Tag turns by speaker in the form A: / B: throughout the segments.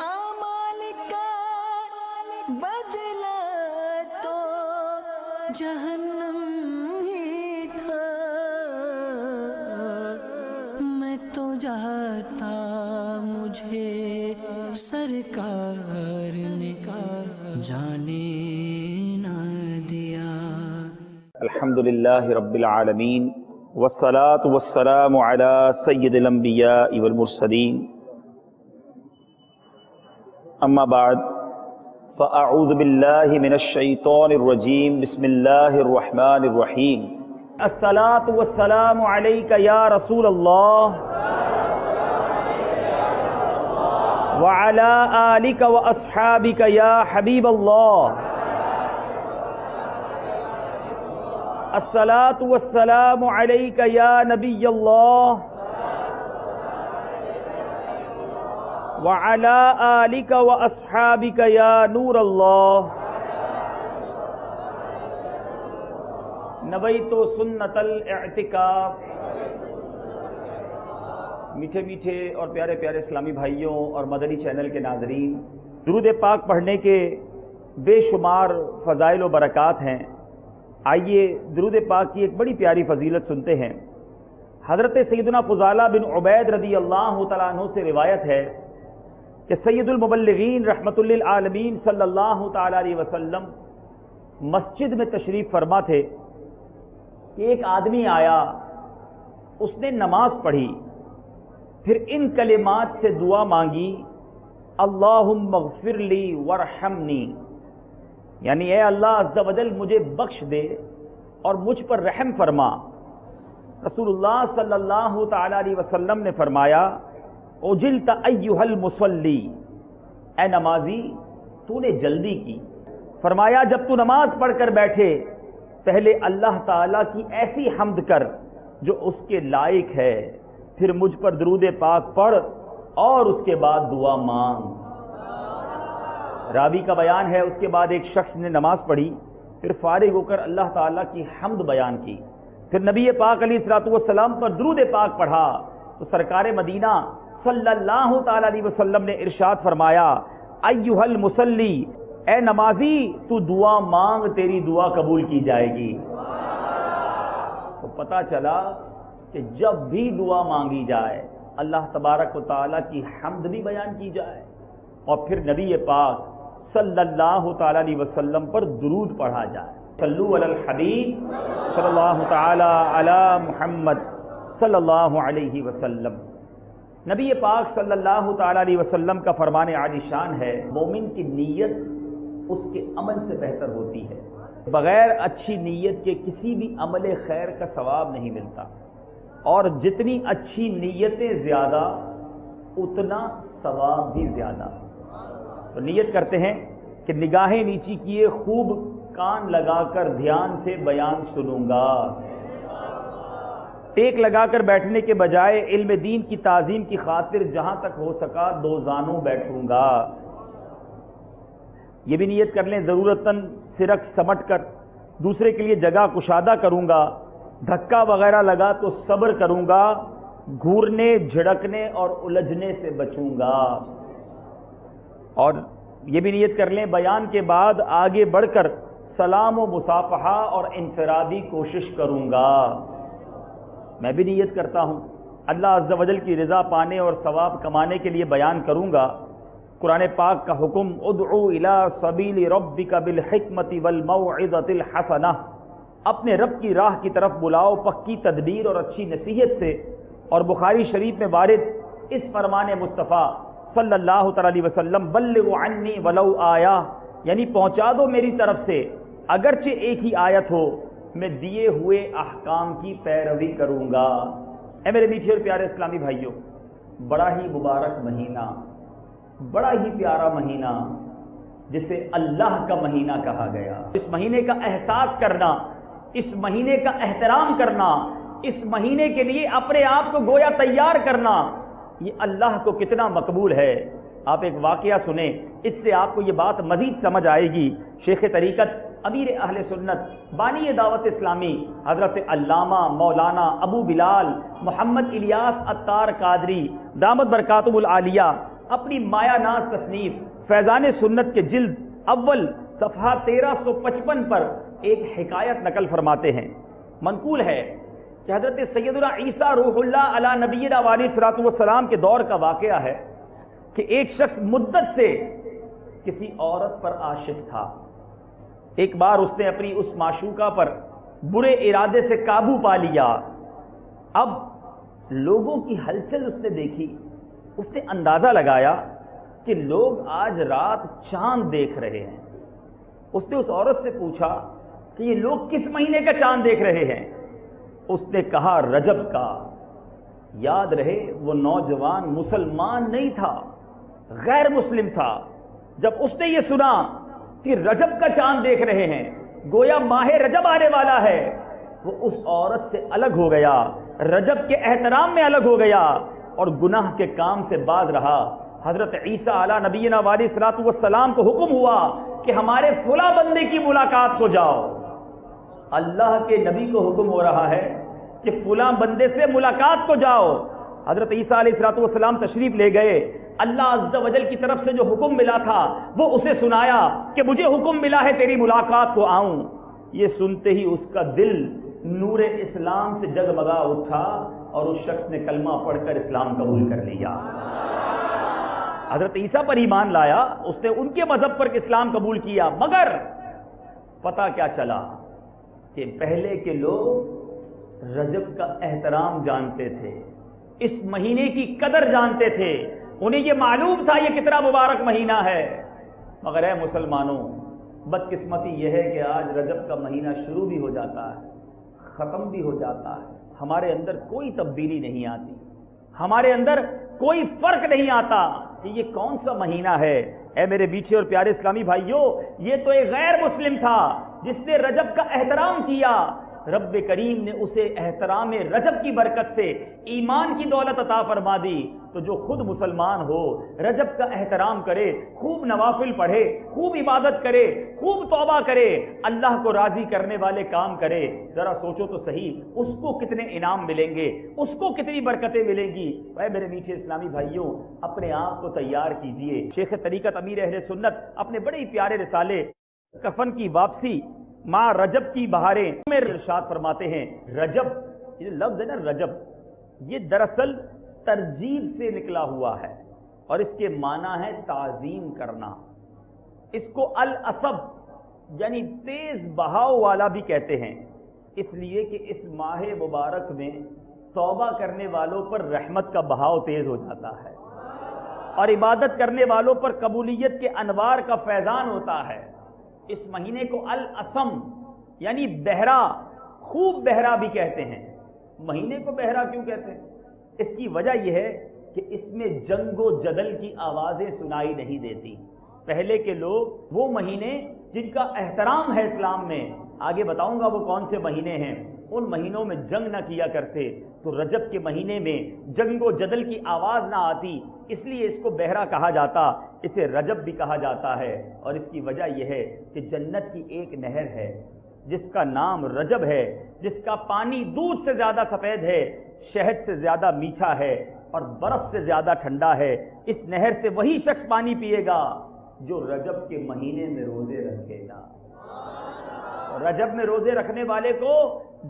A: اعمال کا بدلہ تو جہنم ہی تھا، میں تو جاتا مجھے سرکار نے جانے نہ دیا۔
B: الحمدللہ رب العالمین والصلاة والسلام علی سید الانبیاء والمرسلین، اما بعد فاعوذ باللہ من الشیطان الرجیم، بسم اللہ الرحمن الرحیم۔ الصلاة والسلام علیک یا رسول اللہ وعلی آلک واصحابک یا حبیب اللہ۔ الصلاة والسلام علیک یا نبی اللہ وعلی آلک واصحابک یا نور اللہ۔ نویت سنت الاعتکاف۔ میٹھے میٹھے اور پیارے پیارے اسلامی بھائیوں اور مدنی چینل کے ناظرین، درود پاک پڑھنے کے بے شمار فضائل و برکات ہیں۔ آئیے درود پاک کی ایک بڑی پیاری فضیلت سنتے ہیں۔ حضرت سیدنا فضالہ بن عبید رضی اللہ تعالیٰ عنہ سے روایت ہے کہ سید المبلغین رحمت للعالمین صلی اللہ تعالیٰ علیہ وسلم مسجد میں تشریف فرما تھے کہ ایک آدمی آیا، اس نے نماز پڑھی، پھر ان کلمات سے دعا مانگی، اللہم اغفر لی وارحمنی، یعنی اے اللہ عز و جل مجھے بخش دے اور مجھ پر رحم فرما۔ رسول اللہ صلی اللہ تعالیٰ علیہ وسلم نے فرمایا، اجلت ایہا المصلی، اے نمازی تو نے جلدی کی۔ فرمایا جب تو نماز پڑھ کر بیٹھے پہلے اللہ تعالیٰ کی ایسی حمد کر جو اس کے لائق ہے، پھر مجھ پر درود پاک پڑھ اور اس کے بعد دعا مانگ۔ راوی کا بیان ہے اس کے بعد ایک شخص نے نماز پڑھی، پھر فارغ ہو کر اللہ تعالیٰ کی حمد بیان کی، پھر نبی پاک علیہ الصلوۃ والسلام پر درود پاک پڑھا تو سرکار مدینہ صلی اللہ تعالیٰ علیہ وسلم نے ارشاد فرمایا، ایھا المصلی، اے نمازی تو دعا مانگ، تیری دعا قبول کی جائے گی۔ تو پتہ چلا کہ جب بھی دعا مانگی جائے اللہ تبارک و تعالیٰ کی حمد بھی بیان کی جائے اور پھر نبی پاک صلی اللہ تعالیٰ علیہ وسلم پر درود پڑھا جائے۔ صلو علی الحبیب صلی اللہ تعالیٰ علی محمد صلی اللہ علیہ وسلم۔ نبی پاک صلی اللہ تعالیٰ علیہ وسلم کا فرمان عالی شان ہے، مومن کی نیت اس کے عمل سے بہتر ہوتی ہے۔ بغیر اچھی نیت کے کسی بھی عمل خیر کا ثواب نہیں ملتا، اور جتنی اچھی نیتیں زیادہ اتنا ثواب بھی زیادہ۔ تو نیت کرتے ہیں کہ نگاہیں نیچی کیے خوب کان لگا کر دھیان سے بیان سنوں گا، ٹیک لگا کر بیٹھنے کے بجائے علم دین کی تعظیم کی خاطر جہاں تک ہو سکا دو زانوں بیٹھوں گا۔ یہ بھی نیت کر لیں ضرورتاً سرک سمٹ کر دوسرے کے لیے جگہ کشادہ کروں گا، دھکا وغیرہ لگا تو صبر کروں گا، گھورنے جھڑکنے اور الجھنے سے بچوں گا۔ اور یہ بھی نیت کر لیں بیان کے بعد آگے بڑھ کر سلام و مصافحہ اور انفرادی کوشش کروں گا۔ میں بھی نیت کرتا ہوں اللہ عز و جل کی رضا پانے اور ثواب کمانے کے لیے بیان کروں گا۔ قرآن پاک کا حکم، ادعو الی سبیل ربک بالحکمت والموعظۃ الحسنہ، اپنے رب کی راہ کی طرف بلاؤ پکی تدبیر اور اچھی نصیحت سے۔ اور بخاری شریف میں وارد اس فرمان مصطفیٰ صلی اللہ تعالیٰ علیہ وسلم، بلغوا عنی ولو آیہ، یعنی پہنچا دو میری طرف سے اگرچہ ایک ہی آیت ہو، میں دیے ہوئے احکام کی پیروی کروں گا۔ اے میرے میٹھے اور پیارے اسلامی بھائیوں، بڑا ہی مبارک مہینہ، بڑا ہی پیارا مہینہ جسے اللہ کا مہینہ کہا گیا۔ اس مہینے کا احساس کرنا، اس مہینے کا احترام کرنا، اس مہینے کے لیے اپنے آپ کو گویا تیار کرنا، یہ اللہ کو کتنا مقبول ہے۔ آپ ایک واقعہ سنیں، اس سے آپ کو یہ بات مزید سمجھ آئے گی۔ شیخ طریقت امیر اہل سنت بانی دعوت اسلامی حضرت علامہ مولانا ابو بلال محمد الیاس عطار قادری دامت برکاتہ العالیہ، اپنی مایا ناز تصنیف فیضان سنت کے جلد اول صفحہ 1355 پر ایک حکایت نقل فرماتے ہیں۔ منقول ہے کہ حضرت سیدنا عیسیٰ روح اللہ علی نبینا علیہ الصلوۃ والسلام کے دور کا واقعہ ہے کہ ایک شخص مدت سے کسی عورت پر عاشق تھا۔ ایک بار اس نے اپنی اس معشوقہ پر برے ارادے سے قابو پا لیا۔ اب لوگوں کی ہلچل اس نے دیکھی، اس نے اندازہ لگایا کہ لوگ آج رات چاند دیکھ رہے ہیں۔ اس نے اس عورت سے پوچھا کہ یہ لوگ کس مہینے کا چاند دیکھ رہے ہیں؟ اس نے کہا رجب کا۔ یاد رہے وہ نوجوان مسلمان نہیں تھا، غیر مسلم تھا۔ جب اس نے یہ سنا کہ رجب کا چاند دیکھ رہے ہیں، گویا ماہ رجب آنے والا ہے، وہ اس عورت سے الگ ہو گیا، رجب کے احترام میں الگ ہو گیا اور گناہ کے کام سے باز رہا۔ حضرت عیسیٰ علی نبینا علیہ الصلوۃ والسلام کو حکم ہوا کہ ہمارے فلاں بندے کی ملاقات کو جاؤ۔ اللہ کے نبی کو حکم ہو رہا ہے کہ فلاں بندے سے ملاقات کو جاؤ۔ حضرت عیسیٰ علیہ الصلوۃ والسلام تشریف لے گئے۔ اللہ عز و جل کی طرف سے جو حکم ملا تھا وہ اسے سنایا کہ مجھے حکم ملا ہے تیری ملاقات کو آؤں۔ یہ سنتے ہی اس کا دل نور اسلام سے جگمگا اٹھا اور اس شخص نے کلمہ پڑھ کر اسلام قبول کر لیا، حضرت عیسیٰ پر ایمان لایا، اس نے ان کے مذہب پر اسلام قبول کیا۔ مگر پتہ کیا چلا کہ پہلے کے لوگ رجب کا احترام جانتے تھے، اس مہینے کی قدر جانتے تھے، انہیں یہ معلوم تھا یہ کتنا مبارک مہینہ ہے۔ مگر اے مسلمانوں، بدقسمتی یہ ہے کہ آج رجب کا مہینہ شروع بھی ہو جاتا ہے، ختم بھی ہو جاتا ہے، ہمارے اندر کوئی تبدیلی نہیں آتی، ہمارے اندر کوئی فرق نہیں آتا کہ یہ کون سا مہینہ ہے۔ اے میرے میٹھے اور پیارے اسلامی بھائیوں، یہ تو ایک غیر مسلم تھا جس نے رجب کا احترام کیا، رب کریم نے اسے احترام رجب کی برکت سے ایمان کی دولت عطا فرما دی۔ تو جو خود مسلمان ہو رجب کا احترام کرے، خوب نوافل پڑھے، خوب عبادت کرے، خوب توبہ کرے، اللہ کو راضی کرنے والے کام کرے، ذرا سوچو تو صحیح اس کو کتنے انعام ملیں گے، اس کو کتنی برکتیں ملیں گی۔ اے میرے میٹھے اسلامی بھائیوں، اپنے آپ کو تیار کیجئے۔ شیخ طریقت امیر اہل سنت اپنے بڑے ہی پیارے رسالے کفن کی واپسی ماں رجب کی بہاریں میں ارشاد فرماتے ہیں، رجب یہ لفظ ہے نا، رجب یہ دراصل ترجیب سے نکلا ہوا ہے اور اس کے معنی ہے تعظیم کرنا۔ اس کو العصب یعنی تیز بہاؤ والا بھی کہتے ہیں، اس لیے کہ اس ماہ مبارک میں توبہ کرنے والوں پر رحمت کا بہاؤ تیز ہو جاتا ہے اور عبادت کرنے والوں پر قبولیت کے انوار کا فیضان ہوتا ہے۔ اس مہینے کو العصم یعنی بہرا، خوب بہرا بھی کہتے ہیں۔ مہینے کو بہرا کیوں کہتے ہیں؟ اس کی وجہ یہ ہے کہ اس میں جنگ و جدل کی آوازیں سنائی نہیں دیتی۔ پہلے کے لوگ وہ مہینے جن کا احترام ہے اسلام میں، آگے بتاؤں گا وہ کون سے مہینے ہیں، ان مہینوں میں جنگ نہ کیا کرتے، تو رجب کے مہینے میں جنگ و جدل کی آواز نہ آتی، اس لیے اس کو بہرا کہا جاتا، اسے رجب بھی کہا جاتا ہے۔ اور اس کی وجہ یہ ہے کہ جنت کی ایک نہر ہے جس کا نام رجب ہے، جس کا پانی دودھ سے زیادہ سفید ہے، شہد سے زیادہ میٹھا ہے اور برف سے زیادہ ٹھنڈا ہے۔ اس نہر سے وہی شخص پانی پیے گا جو رجب کے مہینے میں روزے رکھے گا۔ رجب میں روزے رکھنے والے کو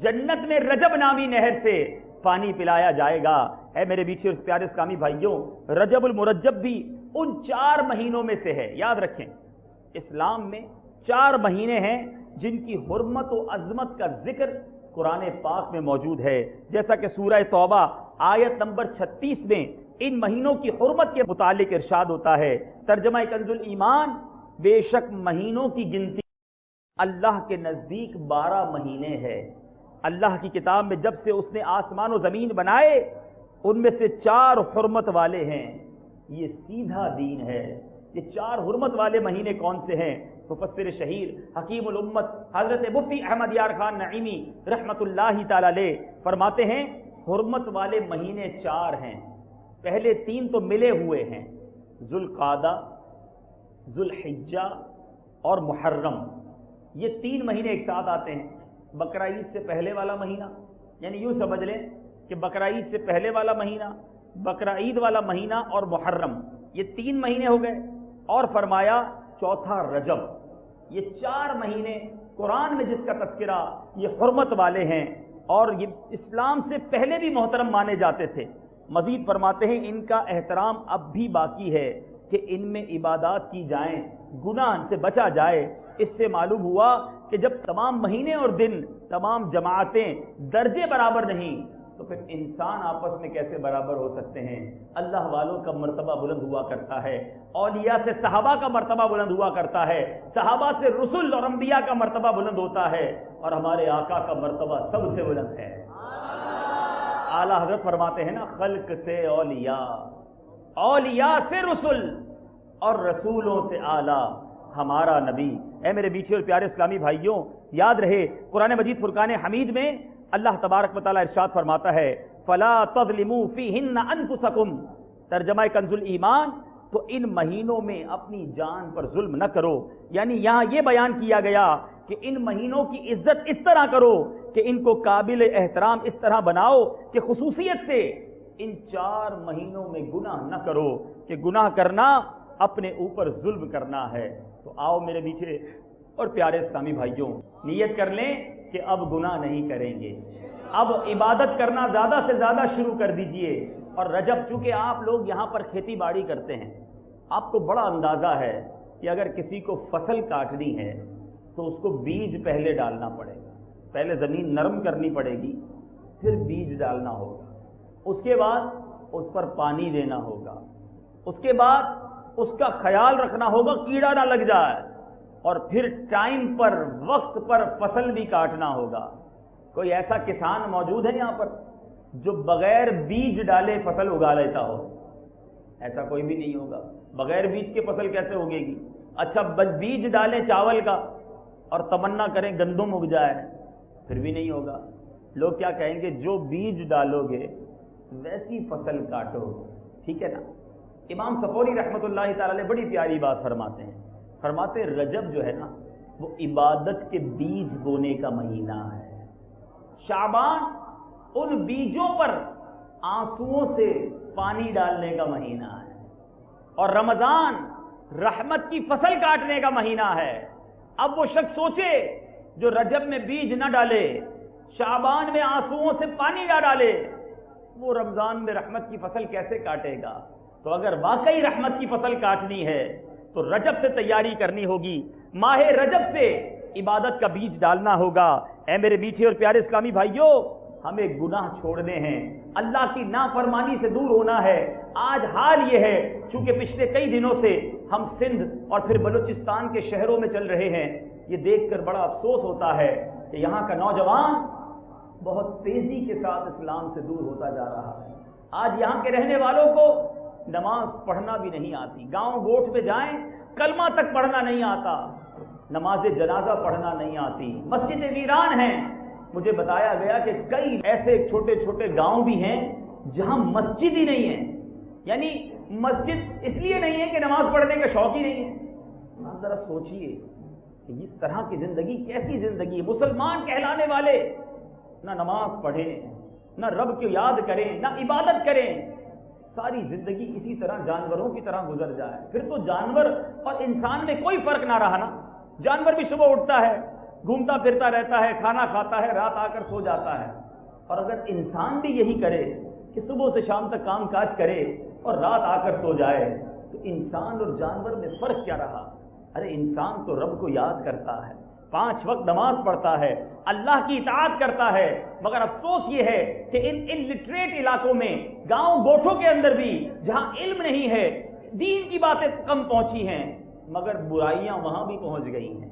B: جنت میں رجب نامی نہر سے پانی پلایا جائے گا۔ اے میرے میٹھے اور پیارے اسلامی بھائیوں، رجب المرجب بھی ان 4 مہینوں میں سے ہے۔ یاد رکھیں، اسلام میں 4 مہینے ہیں جن کی حرمت و عظمت کا ذکر قرآن پاک میں موجود ہے، جیسا کہ سورہ توبہ آیت نمبر 36 میں ان مہینوں کی حرمت کے متعلق ارشاد ہوتا ہے۔ ترجمہ کنز الایمان، بے شک مہینوں کی گنتی اللہ کے نزدیک 12 مہینے ہے۔ اللہ کی کتاب میں جب سے اس نے آسمان و زمین بنائے، ان میں سے 4 حرمت والے ہیں۔ یہ سیدھا دین ہے۔ یہ 4 حرمت والے مہینے کون سے ہیں؟ مفسر شہیر حکیم الامت حضرت مفتی احمد یار خان نعیمی رحمت اللہ تعالی علیہ فرماتے ہیں، حرمت والے مہینے 4 ہیں۔ پہلے 3 تو ملے ہوئے ہیں، ذوالقعدہ، ذوالحجہ اور محرم۔ یہ 3 مہینے ایک ساتھ آتے ہیں۔ بقرعید سے پہلے والا مہینہ، یعنی یوں سمجھ لیں کہ بقرعید سے پہلے والا مہینہ، بقرعید والا مہینہ اور محرم، یہ 3 مہینے ہو گئے، اور فرمایا چوتھا رجب، یہ 4 مہینے قرآن میں جس کا تذکرہ یہ حرمت والے ہیں اور یہ اسلام سے پہلے بھی محترم مانے جاتے تھے۔ مزید فرماتے ہیں ان کا احترام اب بھی باقی ہے کہ ان میں عبادات کی جائیں، گناہ سے بچا جائے۔ اس سے معلوم ہوا کہ جب تمام مہینے اور دن، تمام جماعتیں درجے برابر نہیں تو پھر انسان آپس میں کیسے برابر ہو سکتے ہیں؟ اللہ والوں کا مرتبہ بلند ہوا کرتا ہے، اولیاء سے صحابہ کا مرتبہ بلند ہوا کرتا ہے، صحابہ سے رسل اور انبیاء کا مرتبہ بلند ہوتا ہے، اور ہمارے آقا کا مرتبہ سب سے بلند ہے۔ اعلیٰ حضرت فرماتے ہیں نا، خلق سے اولیاء، اولیاء سے رسول، اور رسولوں سے اعلیٰ ہمارا نبی۔ اے میرے میٹھے اور پیارے اسلامی بھائیوں، یاد رہے قرآن مجید فرقان حمید میں اللہ تبارک و تعالیٰ ارشاد فرماتا ہے فَلَا تَظْلِمُوا فِيهِنَّ أَنفُسَكُمْ، ترجمہ کنز الایمان، تو ان مہینوں میں اپنی جان پر ظلم نہ کرو۔ یعنی یہاں یہ بیان کیا گیا کہ ان مہینوں کی عزت اس طرح کرو کہ ان کو قابل احترام اس طرح بناؤ کہ خصوصیت سے ان 4 مہینوں میں گناہ نہ کرو، کہ گناہ کرنا اپنے اوپر ظلم کرنا ہے۔ تو آؤ میرے میٹھے اور پیارے اسلامی بھائیوں، نیت کر لیں کہ اب گناہ نہیں کریں گے، اب عبادت کرنا زیادہ سے زیادہ شروع کر دیجئے۔ اور رجب، چونکہ آپ لوگ یہاں پر کھیتی باڑی کرتے ہیں، آپ کو بڑا اندازہ ہے کہ اگر کسی کو فصل کاٹنی ہے تو اس کو بیج پہلے ڈالنا پڑے گا، پہلے زمین نرم کرنی پڑے گی، پھر بیج ڈالنا ہوگا، اس کے بعد اس پر پانی دینا ہوگا، اس کے بعد اس کا خیال رکھنا ہوگا کیڑا نہ لگ جائے، اور پھر ٹائم پر، وقت پر فصل بھی کاٹنا ہوگا۔ کوئی ایسا کسان موجود ہے یہاں پر جو بغیر بیج ڈالے فصل اگا لیتا ہو؟ ایسا کوئی بھی نہیں ہوگا۔ بغیر بیج کے فصل کیسے اگے گی؟ اچھا بیج ڈالیں چاول کا اور تمنا کریں گندم اگ جائے، پھر بھی نہیں ہوگا۔ لوگ کیا کہیں گے؟ جو بیج ڈالو گے ویسی فصل کاٹو، ٹھیک ہے نا؟ امام صفوری رحمۃ اللہ تعالی علیہ بڑی پیاری بات فرماتے ہیں، فرماتے رجب جو ہے نا وہ عبادت کے بیج بونے کا مہینہ ہے، شعبان ان بیجوں پر آنسوؤں سے پانی ڈالنے کا مہینہ ہے، اور رمضان رحمت کی فصل کاٹنے کا مہینہ ہے۔ اب وہ شخص سوچے جو رجب میں بیج نہ ڈالے، شعبان میں آنسوؤں سے پانی نہ ڈالے، وہ رمضان میں رحمت کی فصل کیسے کاٹے گا؟ تو اگر واقعی رحمت کی فصل کاٹنی ہے تو رجب سے تیاری کرنی ہوگی، ماہ رجب سے عبادت کا بیج ڈالنا ہوگا۔ اے میرے میٹھے اور پیارے اسلامی بھائیوں، ہمیں گناہ چھوڑنے ہیں، اللہ کی نافرمانی سے دور ہونا ہے۔ آج حال یہ ہے، چونکہ پچھلے کئی دنوں سے ہم سندھ اور پھر بلوچستان کے شہروں میں چل رہے ہیں، یہ دیکھ کر بڑا افسوس ہوتا ہے کہ یہاں کا نوجوان بہت تیزی کے ساتھ اسلام سے دور ہوتا جا رہا ہے۔ آج یہاں کے رہنے والوں کو نماز پڑھنا بھی نہیں آتی، گاؤں گوٹھ میں جائیں کلمہ تک پڑھنا نہیں آتا، نماز جنازہ پڑھنا نہیں آتی، مسجدیں ویران ہیں۔ مجھے بتایا گیا کہ کئی ایسے چھوٹے چھوٹے گاؤں بھی ہیں جہاں مسجد ہی نہیں ہے، یعنی مسجد اس لیے نہیں ہے کہ نماز پڑھنے کا شوق ہی نہیں ہے۔ آپ ذرا سوچئے کہ اس طرح کی زندگی کیسی زندگی ہے؟ مسلمان کہلانے والے نہ نماز پڑھیں، نہ رب کو یاد کریں، نہ عبادت کریں، ساری زندگی اسی طرح جانوروں کی طرح گزر جائے۔ پھر تو جانور اور انسان میں کوئی فرق نہ رہا نا۔ جانور بھی صبح اٹھتا ہے، گھومتا پھرتا رہتا ہے، کھانا کھاتا ہے، رات آ کر سو جاتا ہے، اور اگر انسان بھی یہی کرے کہ صبح سے شام تک کام کاج کرے اور رات آ کر سو جائے تو انسان اور جانور میں فرق کیا رہا؟ ارے انسان تو رب کو یاد کرتا ہے، 5 وقت نماز پڑھتا ہے، اللہ کی اطاعت کرتا ہے، مگر افسوس یہ ہے کہ ان لٹریٹ علاقوں میں، گاؤں گوٹھوں کے اندر بھی جہاں علم نہیں ہے، دین کی باتیں کم پہنچی ہیں، مگر برائیاں وہاں بھی پہنچ گئی ہیں،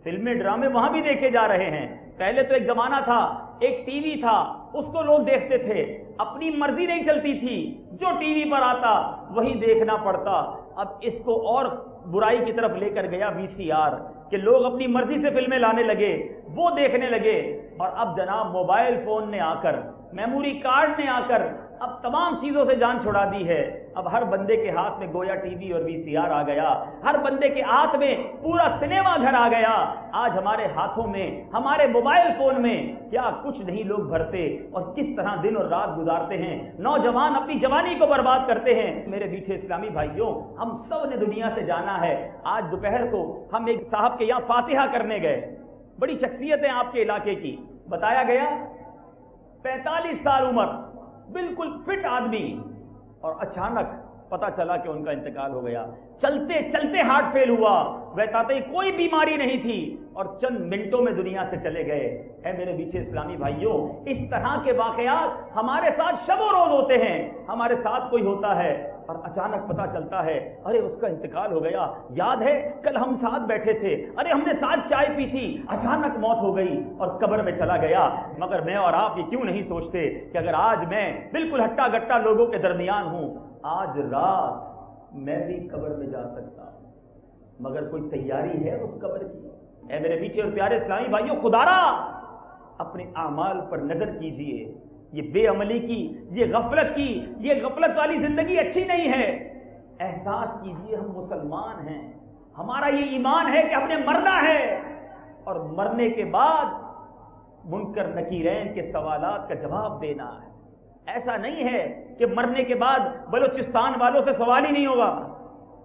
B: فلمیں ڈرامے وہاں بھی دیکھے جا رہے ہیں۔ پہلے تو ایک زمانہ تھا، ایک ٹی وی تھا، اس کو لوگ دیکھتے تھے، اپنی مرضی نہیں چلتی تھی، جو ٹی وی پر آتا وہی دیکھنا پڑتا۔ اب اس کو اور برائی کی طرف لے کر گیا VCR، کہ لوگ اپنی مرضی سے فلمیں لانے لگے، وہ دیکھنے لگے، اور اب جناب موبائل فون نے آ کر، میموری کارڈ نے آ کر اب تمام چیزوں سے جان چھڑا دی ہے۔ اب ہر بندے کے ہاتھ میں گویا ٹی وی اور وی سی آر آ گیا، ہر بندے کے ہاتھ میں پورا سنیما گھر آ گیا۔ آج ہمارے ہاتھوں میں، ہمارے موبائل فون میں کیا کچھ نہیں لوگ بھرتے، اور کس طرح دن اور رات گزارتے ہیں، نوجوان اپنی جوانی کو برباد کرتے ہیں۔ میرے میٹھے اسلامی بھائیوں، ہم سب نے دنیا سے جانا ہے۔ آج دوپہر کو ہم ایک صاحب کے یہاں فاتحہ کرنے گئے، بڑی شخصیت ہے آپ کے علاقے کی، بتایا گیا 45 سال عمر، بالکل فٹ آدمی، اور اچانک پتا چلا کہ ان کا انتقال ہو گیا۔ چلتے چلتے ہارٹ فیل ہوا، بتاتے کوئی بیماری نہیں تھی، اور چند منٹوں میں دنیا سے چلے گئے۔ اے میرے پیچھے اسلامی بھائیوں، اس طرح کے واقعات ہمارے ساتھ شب و روز ہوتے ہیں۔ ہمارے ساتھ کوئی ہوتا ہے اور اچانک پتا چلتا ہے ارے اس کا انتقال ہو گیا، یاد ہے کل ہم ساتھ بیٹھے تھے، ارے ہم نے ساتھ چائے پی تھی، اچانک موت ہو گئی اور قبر میں چلا گیا۔ مگر میں اور آپ یہ کیوں نہیں سوچتے کہ اگر آج میں بالکل ہٹا گٹا لوگوں کے درمیان ہوں، آج رات میں بھی قبر میں جا سکتا ہوں، مگر کوئی تیاری ہے اس قبر کی؟ اے میرے پیچھے اور پیارے اسلامی بھائیوں، خدا را اپنے اعمال پر نظر کیجئے۔ یہ بے عملی کی، یہ غفلت والی زندگی اچھی نہیں ہے۔ احساس کیجئے ہم مسلمان ہیں، ہمارا یہ ایمان ہے کہ ہم نے مرنا ہے، اور مرنے کے بعد منکر نکیرین کے سوالات کا جواب دینا ہے۔ ایسا نہیں ہے کہ مرنے کے بعد بلوچستان والوں سے سوال ہی نہیں ہوگا،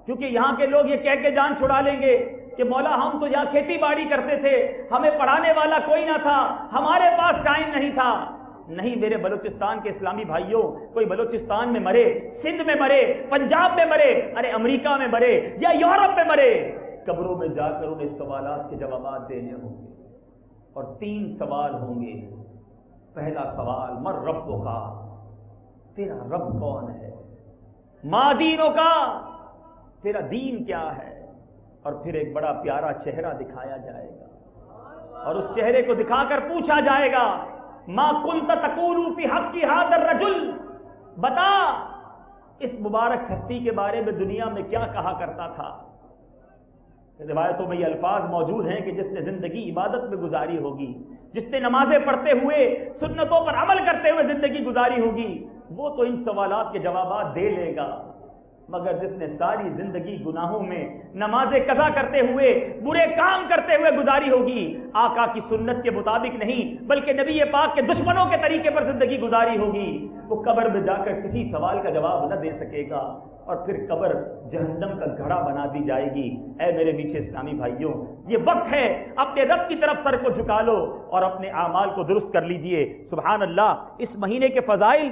B: کیونکہ یہاں کے لوگ یہ کہہ کے جان چھڑا لیں گے کہ مولا ہم تو یہاں کھیتی باڑی کرتے تھے، ہمیں پڑھانے والا کوئی نہ تھا، ہمارے پاس ٹائم نہیں تھا۔ نہیں میرے بلوچستان کے اسلامی بھائیوں، کوئی بلوچستان میں مرے، سندھ میں مرے، پنجاب میں مرے، ارے امریکہ میں مرے یا یورپ میں مرے، قبروں میں جا کر انہیں سوالات کے جوابات دینے ہوں گے، اور 3 سوال ہوں گے۔ پہلا سوال مر ربک، تیرا رب کون ہے؟ ما دینک، تیرا دین کیا ہے؟ اور پھر ایک بڑا پیارا چہرہ دکھایا جائے گا، اور اس چہرے کو دکھا کر پوچھا جائے گا ما کنت تقول فی حق ھذا الرجل، بتا اس مبارک ہستی کے بارے میں دنیا میں کیا کہا کرتا تھا۔ روایتوں میں یہ الفاظ موجود ہیں کہ جس نے زندگی عبادت میں گزاری ہوگی، جس نے نمازیں پڑھتے ہوئے سنتوں پر عمل کرتے ہوئے زندگی گزاری ہوگی، وہ تو ان سوالات کے جوابات دے لے گا، مگر جس نے ساری زندگی گناہوں میں نمازیں قضا کرتے ہوئے، برے کام کرتے ہوئے گزاری ہوگی، آقا کی سنت کے مطابق نہیں بلکہ نبی پاک کے دشمنوں کے طریقے پر زندگی گزاری ہوگی، وہ قبر میں جا کر کسی سوال کا جواب نہ دے سکے گا، اور پھر قبر جہنم کا گھڑا بنا دی جائے گی۔ اے میرے میٹھے اسلامی بھائیوں، یہ وقت ہے اپنے رب کی طرف سر کو جھکا لو اور اپنے اعمال کو درست کر لیجئے۔ سبحان اللہ، اس مہینے کے فضائل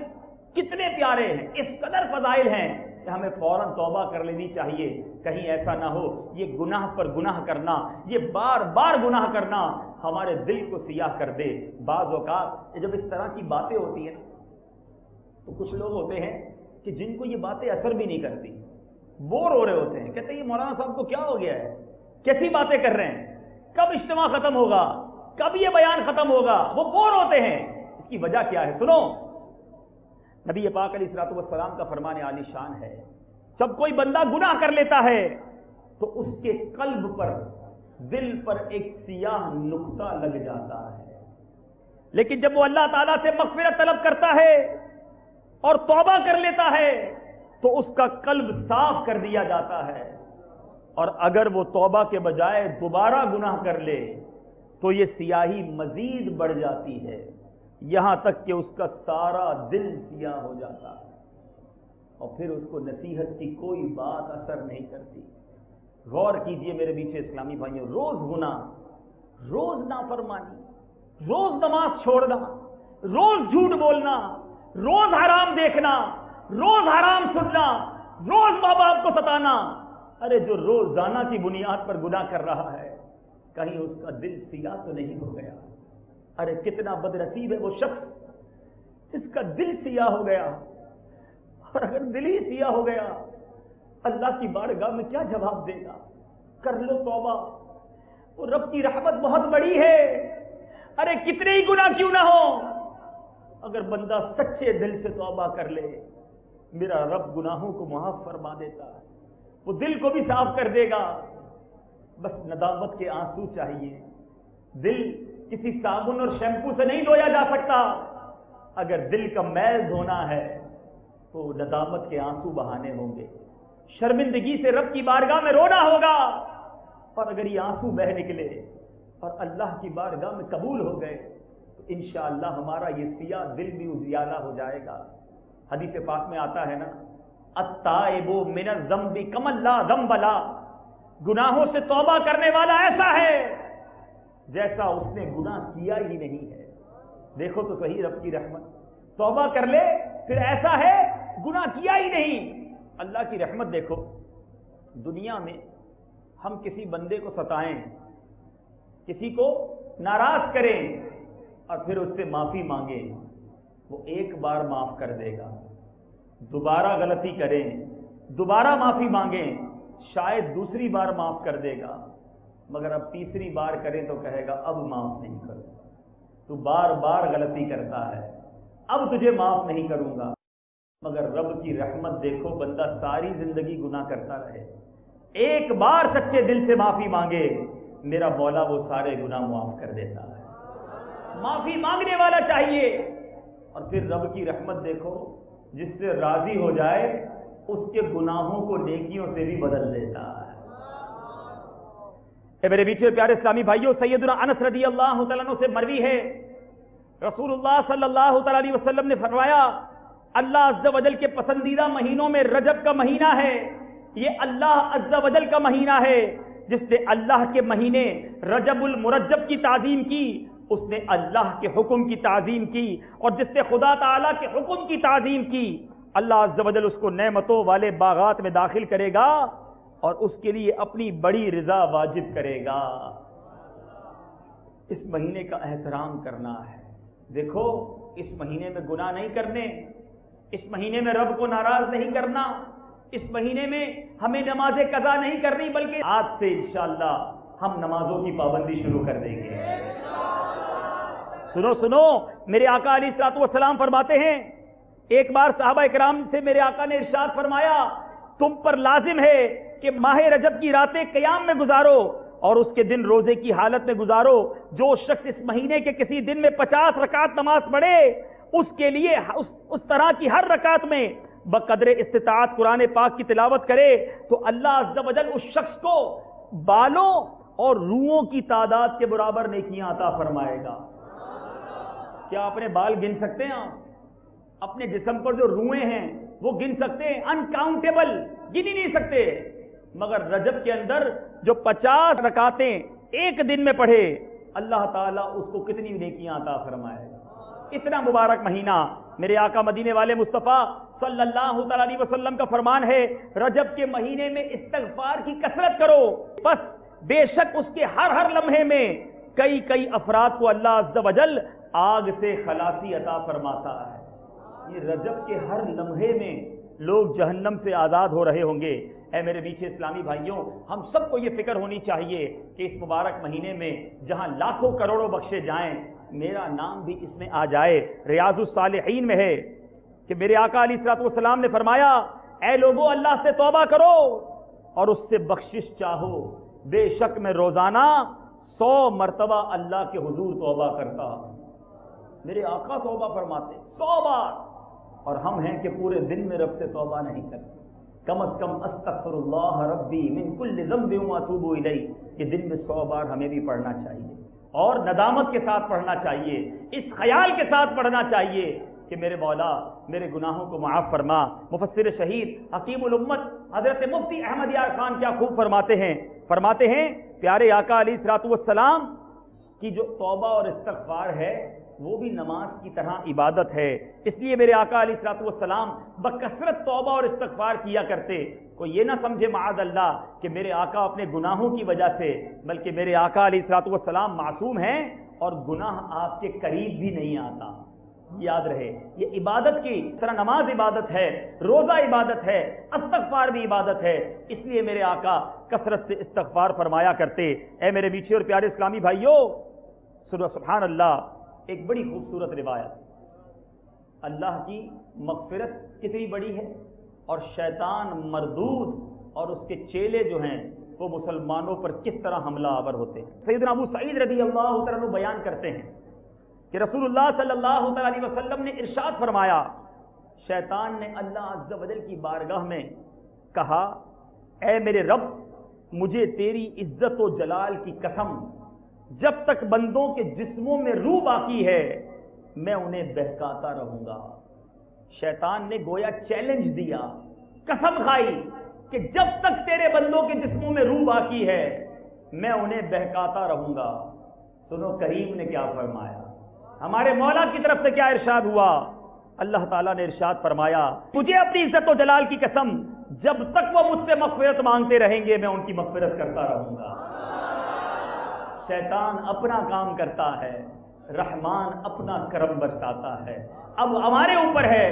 B: کتنے پیارے ہیں، اس قدر فضائل ہیں کہ ہمیں فوراً توبہ کر لینی چاہیے، کہیں ایسا نہ ہو یہ گناہ پر گناہ کرنا، یہ بار بار گناہ کرنا ہمارے دل کو سیاہ کر دے۔ بعض اوقات جب اس طرح کی باتیں ہوتی ہیں تو کچھ لوگ ہوتے ہیں کہ جن کو یہ باتیں اثر بھی نہیں کرتی، بور ہو رہے ہوتے ہیں، کہتے ہیں یہ مولانا صاحب کو کیا ہو گیا ہے، کیسی باتیں کر رہے ہیں، کب اجتماع ختم ہوگا، کب یہ بیان ختم ہوگا، وہ بور ہوتے ہیں۔ اس کی وجہ کیا ہے؟ سنو، نبی پاک علیہ الصلوۃ والسلام کا فرمان عالی شان ہے، جب کوئی بندہ گناہ کر لیتا ہے تو اس کے قلب پر، دل پر ایک سیاہ نقطہ لگ جاتا ہے، لیکن جب وہ اللہ تعالیٰ سے مغفرت طلب کرتا ہے اور توبہ کر لیتا ہے تو اس کا قلب صاف کر دیا جاتا ہے، اور اگر وہ توبہ کے بجائے دوبارہ گناہ کر لے تو یہ سیاہی مزید بڑھ جاتی ہے، یہاں تک کہ اس کا سارا دل سیاہ ہو جاتا ہے، اور پھر اس کو نصیحت کی کوئی بات اثر نہیں کرتی۔ غور کیجئے میرے پیچھے اسلامی بھائیوں، روز گناہ، روز نافرمانی، روز نماز چھوڑنا، روز جھوٹ بولنا، روز حرام دیکھنا، روز حرام سننا، روز ماں باپ کو ستانا، ارے جو روزانہ کی بنیاد پر گناہ کر رہا ہے کہیں اس کا دل سیاہ تو نہیں ہو گیا؟ ارے کتنا بد نصیب ہے وہ شخص جس کا دل سیاہ ہو گیا، اور اگر دل ہی سیاہ ہو گیا اللہ کی بارگاہ میں کیا جواب دے گا؟ کر لو توبہ، وہ رب کی رحمت بہت بڑی ہے، ارے کتنے ہی گناہ کیوں نہ ہو، اگر بندہ سچے دل سے توبہ کر لے میرا رب گناہوں کو معاف فرما دیتا ہے، وہ دل کو بھی صاف کر دے گا۔ بس ندامت کے آنسو چاہیے، دل کسی صابن اور شیمپو سے نہیں دھویا جا سکتا، اگر دل کا میل دھونا ہے تو ندامت کے آنسو بہانے ہوں گے، شرمندگی سے رب کی بارگاہ میں رونا ہوگا، اور اگر یہ آنسو بہہ نکلے اور اللہ کی بارگاہ میں قبول ہو گئے تو انشاءاللہ ہمارا یہ سیاہ دل بھی اجیالہ ہو جائے گا۔ حدیث پاک میں آتا ہے نا، التائب من الذنب کمن لا ذنب له، گناہوں سے توبہ کرنے والا ایسا ہے جیسا اس نے گناہ کیا ہی نہیں ہے۔ دیکھو تو صحیح رب کی رحمت، توبہ کر لے پھر ایسا ہے گناہ کیا ہی نہیں۔ اللہ کی رحمت دیکھو، دنیا میں ہم کسی بندے کو ستائیں، کسی کو ناراض کریں اور پھر اس سے معافی مانگیں، وہ ایک بار معاف کر دے گا، دوبارہ غلطی کریں دوبارہ معافی مانگیں شاید دوسری بار معاف کر دے گا، مگر اب تیسری بار کریں تو کہے گا اب معاف نہیں کروں، تو بار بار غلطی کرتا ہے، اب تجھے معاف نہیں کروں گا۔ مگر رب کی رحمت دیکھو، بندہ ساری زندگی گناہ کرتا رہے، ایک بار سچے دل سے معافی مانگے، میرا مولا وہ سارے گناہ معاف کر دیتا ہے۔ معافی مانگنے والا چاہیے، اور پھر رب کی رحمت دیکھو، جس سے راضی ہو جائے اس کے گناہوں کو نیکیوں سے بھی بدل دیتا ہے۔ اے میرے بیچے پیارے اسلامی بھائیوں، سیدنا انس رضی اللہ تعالیٰ عنہ سے مروی ہے، رسول اللہ صلی اللہ تعالیٰ علیہ وسلم نے فرمایا، اللہ عز و جل کے پسندیدہ مہینوں میں رجب کا مہینہ ہے، یہ اللہ عز و جل کا مہینہ ہے، جس نے اللہ کے مہینے رجب المرجب کی تعظیم کی اس نے اللہ کے حکم کی تعظیم کی، اور جس نے خدا تعالیٰ کے حکم کی تعظیم کی اللہ عز و جل اس کو نعمتوں والے باغات میں داخل کرے گا اور اس کے لیے اپنی بڑی رضا واجب کرے گا۔ اس مہینے کا احترام کرنا ہے۔ دیکھو، اس مہینے میں گناہ نہیں کرنے، اس مہینے میں رب کو ناراض نہیں کرنا، اس مہینے میں ہمیں نماز قضا نہیں کرنی، بلکہ آج سے انشاءاللہ ہم نمازوں کی پابندی شروع کر دیں گے۔ سنو سنو، میرے آقا علیہ الصلوۃ والسلام فرماتے ہیں، ایک بار صحابہ کرام سے میرے آقا نے ارشاد فرمایا، تم پر لازم ہے کہ ماہ رجب کی راتیں قیام میں گزارو اور اس کے دن روزے کی حالت میں گزارو۔ جو شخص اس مہینے کے کسی دن میں 50 رکعت نماز پڑھے، اس کے لیے اس طرح کی ہر رکعت میں بقدر استطاعت قرآن پاک کی تلاوت کرے تو اللہ عز و جل اس شخص کو بالوں اور روؤں کی تعداد کے برابر نیکیاں عطا فرمائے گا۔ کیا اپنے بال گن سکتے ہیں آپ؟ اپنے جسم پر جو روئیں ہیں وہ گن سکتے ہیں؟ انکاؤنٹیبل، گن ہی نہیں سکتے۔ مگر رجب کے اندر جو 50 رکعتیں ایک دن میں پڑھے، اللہ تعالیٰ اس کو کتنی نیکیاں عطا فرمائے گا۔ اتنا مبارک مہینہ، میرے آقا مدینے والے مصطفیٰ صلی اللہ تعالیٰ علیہ وسلم کا فرمان ہے، رجب کے مہینے میں استغفار کی کثرت کرو، بس بے شک اس کے ہر لمحے میں کئی افراد کو اللہ عز و جل آگ سے خلاصی عطا فرماتا ہے۔ یہ رجب کے ہر لمحے میں لوگ جہنم سے آزاد ہو رہے ہوں گے۔ اے میرے میٹھے اسلامی بھائیوں، ہم سب کو یہ فکر ہونی چاہیے کہ اس مبارک مہینے میں جہاں لاکھوں کروڑوں بخشے جائیں، میرا نام بھی اس میں آ جائے۔ ریاض الصالحین میں ہے کہ میرے آقا علیہ الصلوۃ والسلام نے فرمایا، اے لوگو اللہ سے توبہ کرو اور اس سے بخشش چاہو، بے شک میں روزانہ 100 مرتبہ اللہ کے حضور توبہ کرتا ہوں۔ میرے آقا توبہ فرماتے 100 بار، اور ہم ہیں کہ پورے دن میں رب سے توبہ نہیں کرتے۔ کم از کم استغفر اللہ ربی من کل ذنب واتوب الیہ، یہ دن میں 100 بار ہمیں بھی پڑھنا چاہیے، اور ندامت کے ساتھ پڑھنا چاہیے، اس خیال کے ساتھ پڑھنا چاہیے کہ میرے مولا میرے گناہوں کو معاف فرما۔ مفسر شہید حکیم الامت حضرت مفتی احمد یار خان کیا خوب فرماتے ہیں پیارے آقا علیہ الصلوۃ والسلام کی جو توبہ اور استغفار ہے وہ بھی نماز کی طرح عبادت ہے، اس لیے میرے آقا علیہ الصلوۃ والسلام بکثرت توبہ اور استغفار کیا کرتے۔ کوئی یہ نہ سمجھے معاذ اللہ کہ میرے آقا اپنے گناہوں کی وجہ سے، بلکہ میرے آقا علیہ الصلوۃ والسلام معصوم ہیں اور گناہ آپ کے قریب بھی نہیں آتا۔ یاد رہے، یہ عبادت کی طرح نماز عبادت ہے، روزہ عبادت ہے، استغفار بھی عبادت ہے، اس لیے میرے آقا کثرت سے استغفار فرمایا کرتے۔ اے میرے میٹھے اور پیارے اسلامی بھائیوں، سبحان اللہ، ایک بڑی خوبصورت روایت، اللہ کی مغفرت کتنی بڑی ہے اور شیطان مردود اور اس کے چیلے جو ہیں وہ مسلمانوں پر کس طرح حملہ آور ہوتے ہیں۔ سیدنا ابو سعید رضی اللہ تعالیٰ عنہ بیان کرتے ہیں کہ رسول اللہ صلی اللہ تعالیٰ علیہ وسلم نے ارشاد فرمایا، شیطان نے اللہ عز و جل کی بارگاہ میں کہا اے میرے رب مجھے تیری عزت و جلال کی قسم جب تک بندوں کے جسموں میں روح باقی ہے میں انہیں بہکاتا رہوں گا۔ شیطان نے گویا چیلنج دیا، قسم کھائی کہ جب تک تیرے بندوں کے جسموں میں روح باقی ہے میں انہیں بہکاتا رہوں گا۔ سنو کریم نے کیا فرمایا، ہمارے مولا کی طرف سے کیا ارشاد ہوا؟ اللہ تعالیٰ نے ارشاد فرمایا مجھے اپنی عزت و جلال کی قسم جب تک وہ مجھ سے مغفرت مانگتے رہیں گے میں ان کی مغفرت کرتا رہوں گا۔ شیطان اپنا کام کرتا ہے، رحمان اپنا کرم برساتا ہے۔ اب ہمارے اوپر ہے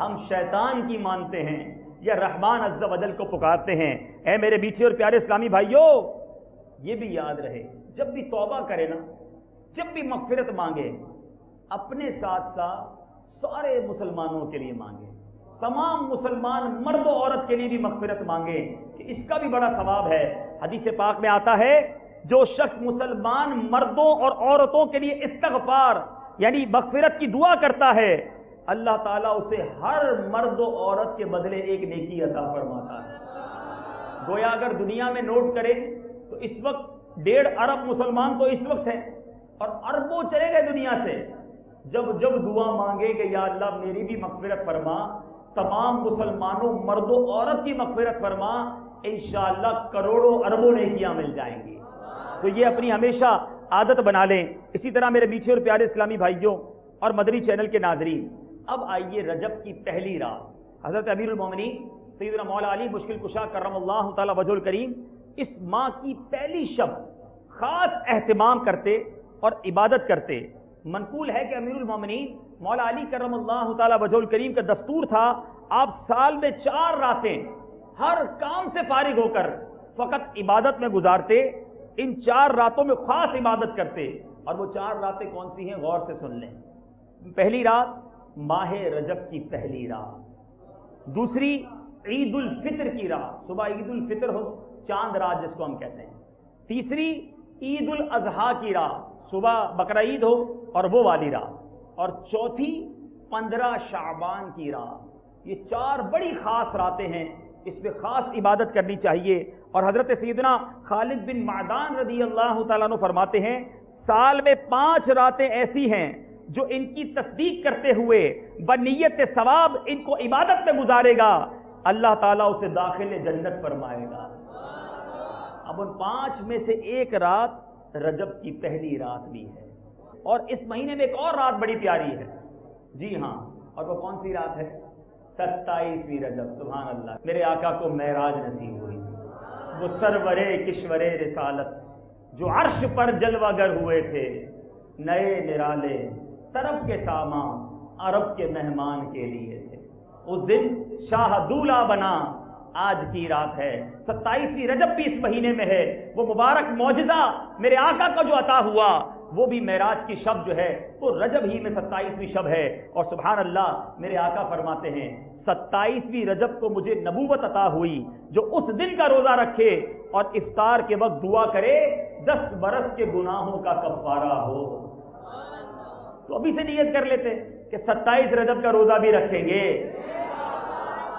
B: ہم شیطان کی مانتے ہیں یا رحمان عز و جل کو پکارتے ہیں۔ اے میرے میٹھے اور پیارے اسلامی بھائیوں، یہ بھی یاد رہے جب بھی توبہ کرے نا، جب بھی مغفرت مانگے، اپنے ساتھ ساتھ سارے مسلمانوں کے لیے مانگے، تمام مسلمان مرد و عورت کے لیے بھی مغفرت مانگے کہ اس کا بھی بڑا ثواب ہے۔ حدیث پاک میں آتا ہے جو شخص مسلمان مردوں اور عورتوں کے لیے استغفار یعنی مغفرت کی دعا کرتا ہے اللہ تعالیٰ اسے ہر مرد و عورت کے بدلے ایک نیکی عطا فرماتا ہے۔ گویا اگر دنیا میں نوٹ کریں تو اس وقت 1.5 ارب مسلمان تو اس وقت ہیں اور اربوں چلے گئے دنیا سے۔ جب جب دعا مانگے کہ یا اللہ میری بھی مغفرت فرما، تمام مسلمانوں مرد و عورت کی مغفرت فرما، انشاءاللہ کروڑوں اربوں نیکیاں مل جائیں گی۔ تو یہ اپنی ہمیشہ عادت بنا لیں۔ اسی طرح میرے میٹھے اور پیارے اسلامی بھائیوں اور مدنی چینل کے ناظرین، اب آئیے رجب کی پہلی رات، حضرت امیر المومنین سیدنا مولا علی مشکل کشا کرم اللہ تعالی وجہ الکریم اس ماہ کی پہلی شب خاص اہتمام کرتے اور عبادت کرتے۔ منقول ہے کہ امیر المومنین مولا علی کرم اللہ تعالی وجہ الکریم کا دستور تھا آپ سال میں 4 راتیں ہر کام سے فارغ ہو کر فقط عبادت میں گزارتے، ان 4 راتوں میں خاص عبادت کرتے۔ اور وہ 4 راتیں کون سی ہیں غور سے سن لیں۔ پہلی رات ماہ رجب کی پہلی رات، دوسری عید الفطر کی رات، صبح عید الفطر ہو چاند رات جس کو ہم کہتے ہیں، تیسری عید الاضحیٰ کی رات، صبح بقرعید ہو اور وہ والی رات، اور چوتھی 15 شعبان کی رات۔ یہ 4 بڑی خاص راتیں ہیں، اس میں خاص عبادت کرنی چاہیے۔ اور حضرت سیدنا خالد بن معدان رضی اللہ تعالیٰ عنہ فرماتے ہیں سال میں 5 راتیں ایسی ہیں جو ان کی تصدیق کرتے ہوئے بنیت ثواب ان کو عبادت میں گزارے گا اللہ تعالیٰ اسے داخل جنت فرمائے گا۔ اب ان 5 میں سے ایک رات رجب کی پہلی رات بھی ہے، اور اس مہینے میں ایک اور رات بڑی پیاری ہے، جی ہاں، اور وہ کون سی رات ہے؟ 27ویں رجب۔ سبحان اللہ، میرے آقا کو معراج نصیب ہوئی، وہ سرورے کشورے رسالت جو عرش پر جلوہ گر ہوئے تھے، نئے نرالے طرب کے سامان عرب کے مہمان کے لیے تھے۔ اس دن شاہ دولہ بنا، آج کی رات ہے 27ویں رجب بھی اس مہینے میں ہے۔ وہ مبارک معجزہ میرے آقا کو جو عطا ہوا وہ بھی معراج کی شب جو ہے وہ رجب ہی میں 27ویں شب ہے۔ اور سبحان اللہ میرے آقا فرماتے ہیں 27ویں رجب کو مجھے نبوت عطا ہوئی، جو اس دن کا روزہ رکھے اور افطار کے وقت دعا کرے 10 برس کے گناہوں کا کفارہ ہو۔ تو ابھی سے نیت کر لیتے کہ 27 رجب کا روزہ بھی رکھیں گے۔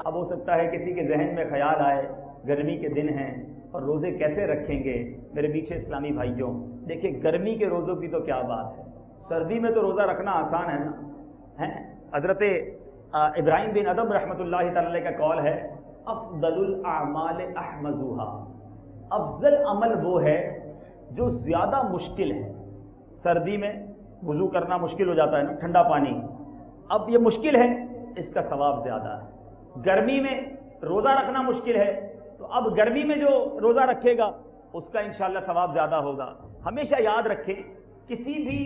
B: اب ہو سکتا ہے کسی کے ذہن میں خیال آئے گرمی کے دن ہیں اور روزے کیسے رکھیں گے؟ میرے میٹھے اسلامی بھائیوں، دیکھیں گرمی کے روزوں کی تو کیا بات ہے، سردی میں تو روزہ رکھنا آسان ہے نا۔ حضرت ابراہیم بن ادم رحمۃ اللہ تعالی کا قول ہے افضل الاعمال احمزها، افضل عمل وہ ہے جو زیادہ مشکل ہے۔ سردی میں وضو کرنا مشکل ہو جاتا ہے نا، ٹھنڈا پانی، اب یہ مشکل ہے، اس کا ثواب زیادہ ہے۔ گرمی میں روزہ رکھنا مشکل ہے، تو اب گرمی میں جو روزہ رکھے گا اس کا انشاءاللہ ثواب زیادہ ہوگا۔ ہمیشہ یاد رکھیں کسی بھی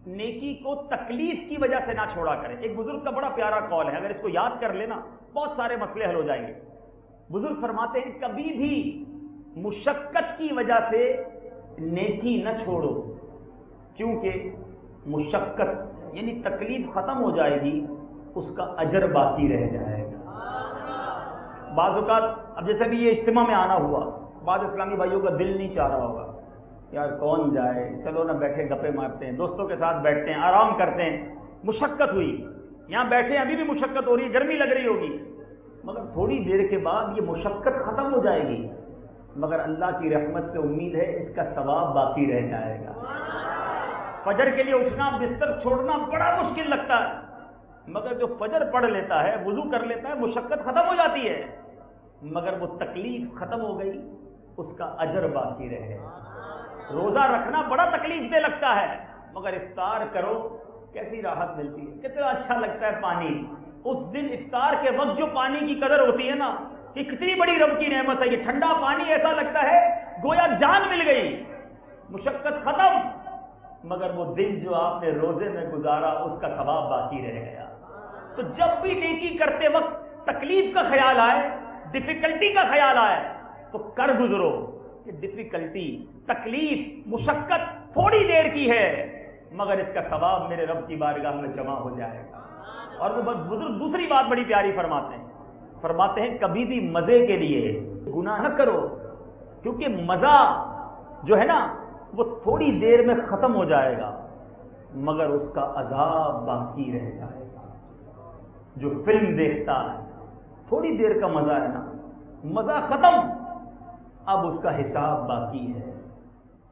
B: نیکی کو تکلیف کی وجہ سے نہ چھوڑا کریں۔ ایک بزرگ کا بڑا پیارا قول ہے، اگر اس کو یاد کر لینا بہت سارے مسئلے حل ہو جائیں گے۔ بزرگ فرماتے ہیں کبھی بھی مشقت کی وجہ سے نیکی نہ چھوڑو، کیونکہ مشقت یعنی تکلیف ختم ہو جائے گی، اس کا اجر باقی رہ جائے گا۔ بعض اوقات اب جیسے بھی یہ اجتماع میں آنا ہوا، بعض اسلامی بھائیوں کا دل نہیں چاہ رہا ہوگا یار کون جائے، چلو نہ بیٹھے گپے مارتے ہیں، دوستوں کے ساتھ بیٹھتے ہیں، آرام کرتے ہیں، مشقت ہوئی، یہاں بیٹھے ابھی بھی مشقت ہو رہی ہے، گرمی لگ رہی ہوگی، مگر تھوڑی دیر کے بعد یہ مشقت ختم ہو جائے گی، مگر اللہ کی رحمت سے امید ہے اس کا ثواب باقی رہ جائے گا۔ فجر کے لیے اٹھنا، بستر چھوڑنا بڑا مشکل لگتا ہے، مگر جو فجر پڑھ لیتا ہے، وضو کر لیتا ہے، مشقت ختم ہو جاتی ہے، مگر وہ تکلیف ختم ہو گئی، اس کا اجر باقی رہے۔ روزہ رکھنا بڑا تکلیف دہ لگتا ہے، مگر افطار کرو کیسی راحت ملتی ہے، کتنا اچھا لگتا ہے پانی۔ اس دن افطار کے وقت جو پانی کی قدر ہوتی ہے نا، کہ کتنی بڑی رب کی نعمت ہے، یہ ٹھنڈا پانی ایسا لگتا ہے گویا جان مل گئی، مشقت ختم، مگر وہ دن جو آپ نے روزے میں گزارا اس کا ثواب باقی رہ گیا۔ تو جب بھی نیکی کرتے وقت تکلیف کا خیال آئے، ڈیفیکلٹی کا خیال آئے، تو کر گزرو کہ ڈیفیکلٹی، تکلیف، مشقت تھوڑی دیر کی ہے، مگر اس کا ثواب میرے رب کی بارگاہ میں جمع ہو جائے گا۔ اور وہ بزرگ دوسری بات بڑی پیاری فرماتے ہیں کبھی بھی مزے کے لیے گناہ نہ کرو، کیونکہ مزہ جو ہے نا وہ تھوڑی دیر میں ختم ہو جائے گا، مگر اس کا عذاب باقی رہ جائے گا۔ جو فلم دیکھتا ہے، تھوڑی دیر کا مزہ ہے نا، مزہ ختم، اب اس کا حساب باقی ہے۔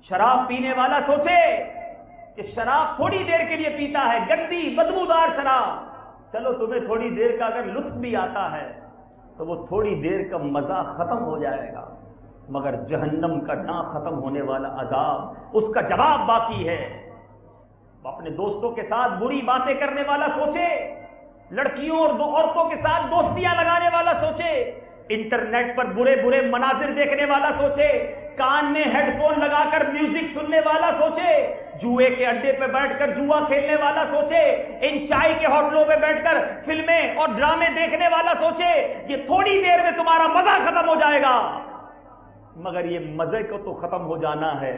B: شراب پینے والا سوچے کہ شراب تھوڑی دیر کے لیے پیتا ہے، گندی بدبودار شراب، چلو تمہیں تھوڑی دیر کا اگر لطف بھی آتا ہے تو وہ تھوڑی دیر کا مزہ ختم ہو جائے گا، مگر جہنم کا نہ ختم ہونے والا عذاب، اس کا جواب باقی ہے۔ اپنے دوستوں کے ساتھ بری باتیں کرنے والا سوچے، لڑکیوں اور عورتوں کے ساتھ دوستیاں لگانے والا سوچے، انٹرنیٹ پر برے برے مناظر دیکھنے والا سوچے، کان میں ہیڈ فون لگا کر میوزک سننے والا سوچے، جوئے کے اڈے پہ بیٹھ کر جوا کھیلنے والا سوچے، ان چائے کے ہوٹلوں پہ بیٹھ کر فلمیں اور ڈرامے دیکھنے والا سوچے، یہ تھوڑی دیر میں تمہارا مزہ ختم ہو جائے گا، مگر یہ مزے کو تو ختم ہو جانا ہے،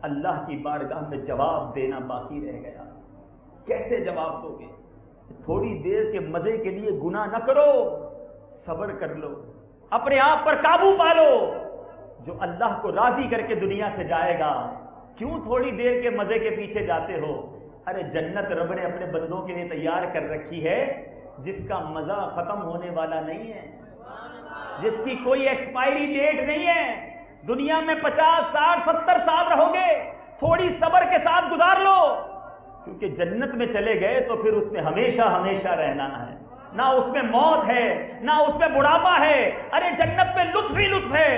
B: اللہ کی بارگاہ میں جواب دینا باقی رہ گیا۔ کیسے جواب دو گے؟ تھوڑی دیر کے مزے کے لیے گناہ نہ کرو، صبر کر لو، اپنے آپ پر قابو پالو، جو اللہ کو راضی کر کے دنیا سے جائے گا۔ کیوں تھوڑی دیر کے مزے کے پیچھے جاتے ہو؟ ارے جنت رب نے اپنے بندوں کے لیے تیار کر رکھی ہے، جس کا مزہ ختم ہونے والا نہیں ہے، جس کی کوئی ایکسپائری ڈیٹ نہیں ہے۔ دنیا میں 50 60 70 سال رہو گے، تھوڑی صبر کے ساتھ گزار لو، کیونکہ جنت میں چلے گئے تو پھر اس میں ہمیشہ ہمیشہ رہنا ہے، نہ اس میں موت ہے، نہ اس میں بڑھاپا ہے۔ ارے جنت میں لطف ہی لطف ہے،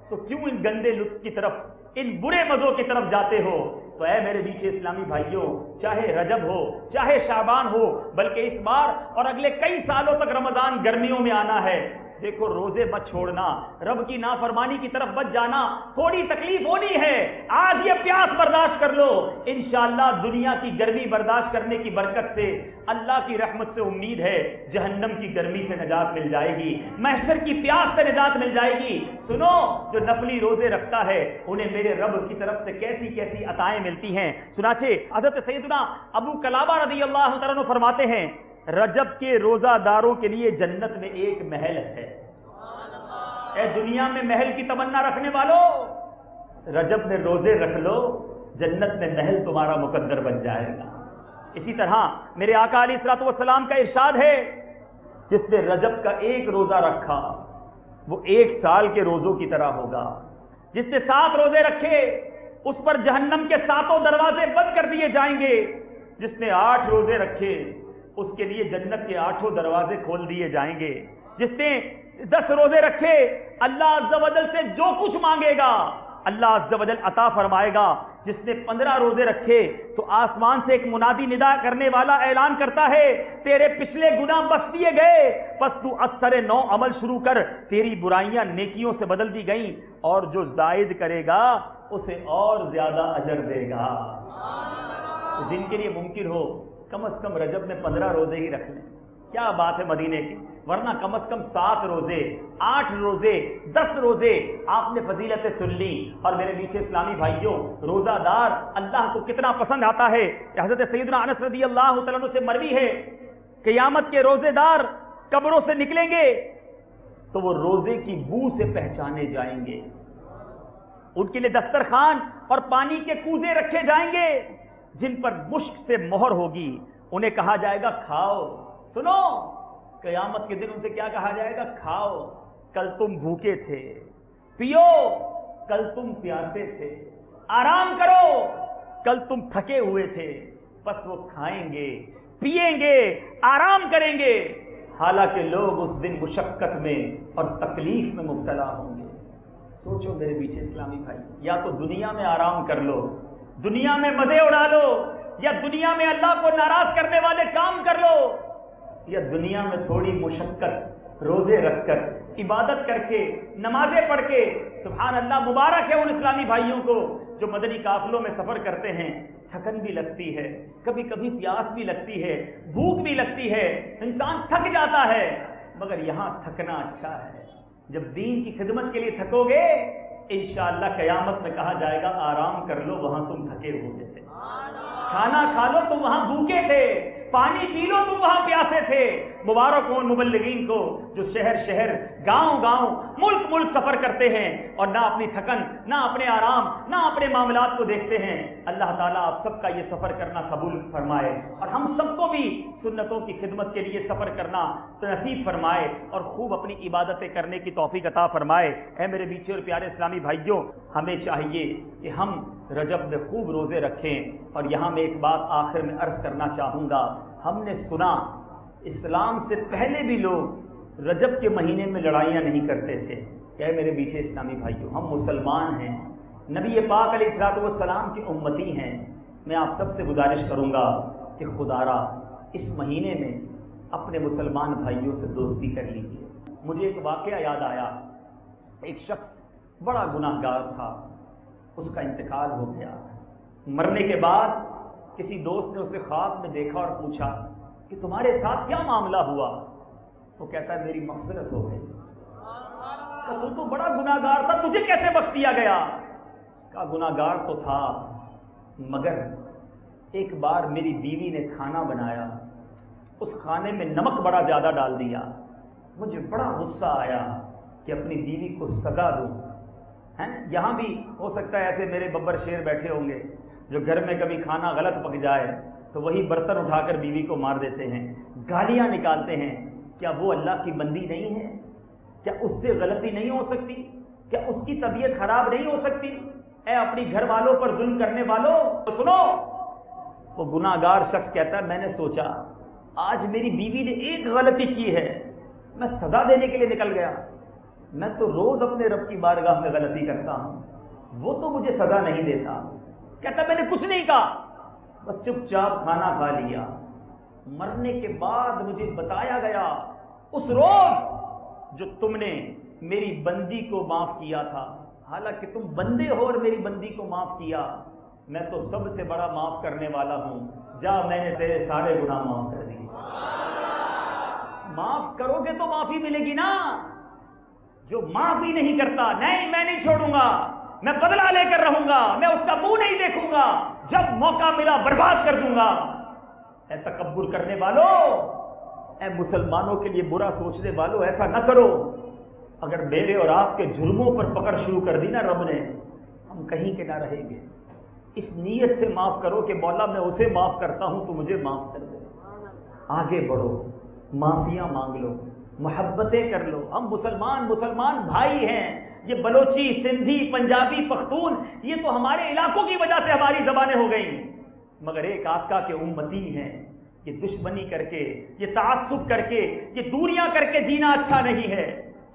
B: تو کیوں ان گندے لطف کی طرف، ان برے مزوں کی طرف جاتے ہو؟ تو اے میرے بیچے اسلامی بھائیوں، چاہے رجب ہو، چاہے شعبان ہو، بلکہ اس بار اور اگلے کئی سالوں تک رمضان گرمیوں میں آنا ہے، دیکھو روزے مت چھوڑنا، رب کی نافرمانی کی طرف بچ جانا، تھوڑی تکلیف ہونی ہے، آج یہ پیاس برداشت کر لو، انشاءاللہ دنیا کی گرمی برداشت کرنے کی برکت سے اللہ کی رحمت سے امید ہے جہنم کی گرمی سے نجات مل جائے گی، محشر کی پیاس سے نجات مل جائے گی۔ سنو، جو نفلی روزے رکھتا ہے انہیں میرے رب کی طرف سے کیسی کیسی عطائیں ملتی ہیں۔ چنانچہ حضرت سیدنا ابو قلابہ رضی اللہ تعالیٰ عنہ فرماتے ہیں، رجب کے روزہ داروں کے لیے جنت میں ایک محل ہے۔ اے دنیا میں محل کی تمنا رکھنے والوں، رجب میں روزے رکھ لو، جنت میں محل تمہارا مقدر بن جائے گا۔ اسی طرح میرے آقا علیہ الصلوۃ والسلام کا ارشاد ہے، جس نے رجب کا ایک روزہ رکھا وہ 1 سال کے روزوں کی طرح ہوگا، جس نے 7 روزے رکھے اس پر جہنم کے 7 دروازے بند کر دیے جائیں گے، جس نے 8 روزے رکھے اس کے لیے جنت کے 8 دروازے کھول دیے جائیں گے، جس نے 10 روزے رکھے اللہ عز و جل سے جو کچھ مانگے گا اللہ عز و جل عطا فرمائے گا، جس نے 15 روزے رکھے تو آسمان سے ایک منادی ندا کرنے والا اعلان کرتا ہے، تیرے پچھلے گناہ بخش دیے گئے، پس تو اثر نو عمل شروع کر، تیری برائیاں نیکیوں سے بدل دی گئیں، اور جو زائد کرے گا اسے اور زیادہ اجر دے گا۔ جن کے لیے ممکن ہو کم از کم رجب میں 15 روزے ہی رکھ لیں، کیا بات ہے مدینے کی، ورنہ کم از کم 7 روزے 8 روزے 10 روزے آپ نے فضیلتیں سن لی۔ اور میرے پیچھے اسلامی بھائیوں، روزہ دار اللہ کو کتنا پسند آتا ہے۔ حضرت سیدنا انس رضی اللہ تعالیٰ عنہ سے مروی ہے، قیامت کے روزے دار قبروں سے نکلیں گے تو وہ روزے کی بو سے پہچانے جائیں گے، ان کے لیے دسترخوان اور پانی کے کوزے رکھے جائیں گے جن پر مشک سے مہر ہوگی، انہیں کہا جائے گا کھاؤ. سنو, قیامت کے دن ان سے کیا کہا جائے گا؟ کھاؤ, کل تم بھوکے تھے. پیو, کل تم پیاسے تھے. آرام کرو, کل تم تھکے ہوئے تھے. بس وہ کھائیں گے, پیئیں گے, آرام کریں گے, حالانکہ لوگ اس دن مشقت میں اور تکلیف میں مبتلا ہوں گے. سوچو میرے پیچھے اسلامی بھائی, یا تو دنیا میں آرام کر لو, دنیا میں مزے اڑا لو, یا دنیا میں اللہ کو ناراض کرنے والے کام کر لو, یا دنیا میں تھوڑی مشقت, روزے رکھ کر, عبادت کر کے, نمازیں پڑھ کے. سبحان اللہ, مبارک ہے ان اسلامی بھائیوں کو جو مدنی قافلوں میں سفر کرتے ہیں. تھکن بھی لگتی ہے, کبھی کبھی پیاس بھی لگتی ہے, بھوک بھی لگتی ہے, انسان تھک جاتا ہے, مگر یہاں تھکنا اچھا ہے. جب دین کی خدمت کے لیے تھکو گے, انشاءاللہ قیامت میں کہا جائے گا آرام کر لو, وہاں تم تھکے ہوئے تھے. کھانا کھا لو, تم وہاں بھوکے تھے. پانی پی لو, تم وہاں پیاسے تھے. مبارک ہوں مبلغین کو جو شہر شہر, گاؤں گاؤں, ملک ملک سفر کرتے ہیں اور نہ اپنی تھکن, نہ اپنے آرام, نہ اپنے معاملات کو دیکھتے ہیں. اللہ تعالیٰ آپ سب کا یہ سفر کرنا قبول فرمائے اور ہم سب کو بھی سنتوں کی خدمت کے لیے سفر کرنا نصیب فرمائے اور خوب اپنی عبادتیں کرنے کی توفیق عطا فرمائے. اے میرے میٹھے اور پیارے اسلامی بھائیوں, ہمیں چاہیے کہ ہم رجب میں خوب روزے رکھیں. اور یہاں میں ایک بات آخر میں عرض کرنا چاہوں گا. ہم نے سنا اسلام سے پہلے بھی لوگ رجب کے مہینے میں لڑائیاں نہیں کرتے تھے. کیا میرے میٹھے اسلامی بھائیوں, ہم مسلمان ہیں, نبی پاک علیہ الصلوۃ والسلام کی امتی ہیں. میں آپ سب سے گزارش کروں گا کہ خدارا اس مہینے میں اپنے مسلمان بھائیوں سے دوستی کر لیجیے. مجھے ایک واقعہ یاد آیا. ایک شخص بڑا گناہ گار تھا, اس کا انتقال ہو گیا. مرنے کے بعد کسی دوست نے اسے خواب میں دیکھا اور پوچھا کہ تمہارے ساتھ کیا معاملہ ہوا؟ وہ کہتا ہے میری مغفرت ہو گئی. تو تو بڑا گناہ گار تھا, تجھے کیسے بخش دیا گیا؟ کہا گناہ گار تو تھا, مگر ایک بار میری بیوی نے کھانا بنایا, اس کھانے میں نمک بڑا زیادہ ڈال دیا. مجھے بڑا غصہ آیا کہ اپنی بیوی کو سزا دوں. یہاں بھی ہو سکتا ہے ایسے میرے ببر شیر بیٹھے ہوں گے جو گھر میں کبھی کھانا غلط پک جائے تو وہی برتن اٹھا کر بیوی کو مار دیتے ہیں, گالیاں نکالتے ہیں. کیا وہ اللہ کی بندی نہیں ہے؟ کیا اس سے غلطی نہیں ہو سکتی؟ کیا اس کی طبیعت خراب نہیں ہو سکتی؟ اے اپنی گھر والوں پر ظلم کرنے والوں, تو سنو. وہ گناہ گار شخص کہتا ہے میں نے سوچا آج میری بیوی نے ایک غلطی کی ہے, میں سزا دینے کے لیے نکل گیا. میں تو روز اپنے رب کی بارگاہ میں غلطی کرتا ہوں, وہ تو مجھے سزا نہیں دیتا. کہتا میں نے کچھ نہیں کہا, بس چپ چاپ کھانا کھا لیا. مرنے کے بعد مجھے بتایا گیا اس روز جو تم نے میری بندی کو معاف کیا تھا, حالانکہ تم بندے ہو اور میری بندی کو معاف کیا, میں تو سب سے بڑا معاف کرنے والا ہوں. جا, میں نے تیرے سارے گناہ معاف کر دیے. معاف کرو گے تو معافی ملے گی نا. جو معافی نہیں کرتا, نہیں میں نہیں چھوڑوں گا, میں بدلہ لے کر رہوں گا, میں اس کا منہ نہیں دیکھوں گا, جب موقع ملا برباد کر دوں گا. اے تکبر کرنے والوں, اے مسلمانوں کے لیے برا سوچنے والوں, ایسا نہ کرو. اگر میرے اور آپ کے جرموں پر پکڑ شروع کر دی نا رب نے, ہم کہیں کے نہ رہیں گے. اس نیت سے معاف کرو کہ مولا میں اسے معاف کرتا ہوں تو مجھے معاف کر دے. آگے بڑھو, معافیاں مانگ لو, محبتیں کر لو. ہم مسلمان بھائی ہیں. یہ بلوچی, سندھی, پنجابی, پختون, یہ تو ہمارے علاقوں کی وجہ سے ہماری زبانیں ہو گئیں, مگر ایک آقا کے امتی ہیں. یہ دشمنی کر کے, یہ تعصب کر کے, یہ دوریاں کر کے جینا اچھا نہیں ہے.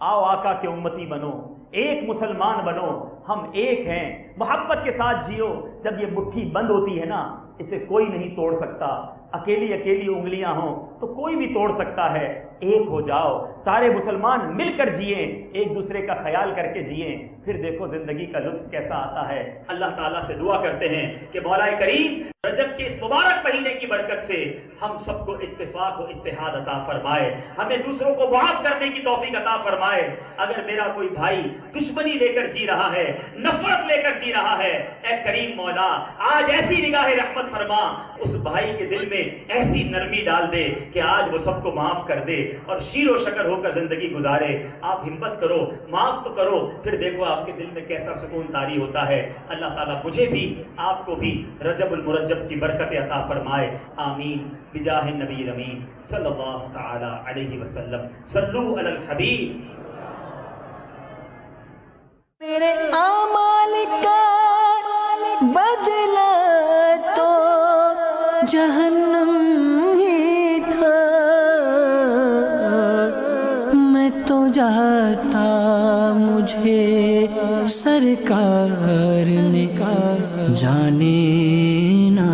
B: آؤ آقا کے امتی بنو, ایک مسلمان بنو. ہم ایک ہیں, محبت کے ساتھ جیو. جب یہ مٹھی بند ہوتی ہے نا, اسے کوئی نہیں توڑ سکتا. اکیلی انگلیاں ہوں تو کوئی بھی توڑ سکتا ہے. ایک ہو جاؤ, سارے مسلمان مل کر جئیں, ایک دوسرے کا خیال کر کے جئیں, پھر دیکھو زندگی کا لطف کیسا آتا ہے. اللہ تعالیٰ سے دعا کرتے ہیں کہ مولا کریم رجب کے اس مبارک مہینے کی برکت سے ہم سب کو اتفاق و اتحاد عطا فرمائے, ہمیں دوسروں کو معاف کرنے کی توفیق عطا فرمائے. اگر میرا کوئی بھائی دشمنی لے کر جی رہا ہے, نفرت لے کر جی رہا ہے, اے کریم مولا آج ایسی نگاہ رحمت فرما, اس بھائی کے دل میں ایسی نرمی ڈال دے کہ آج وہ سب کو معاف کر دے. اور شیر و شکر ہو کر زندگی گزارے. آپ ہمت کرو, معاف تو کرو, پھر دیکھو آپ کے دل میں کیسا سکون طاری ہوتا ہے. اللہ تعالیٰ مجھے بھی آپ کو بھی رجب المرجب کی برکت عطا فرمائے. آمین بجاہ النبی الامین صلی اللہ تعالی علیہ وسلم. صلو علی الحبیب.
A: میرے اعمال کا بدلہ تو جہنم ہی تھا. میں تو جاتا مجھے سرکار نے جانے نہ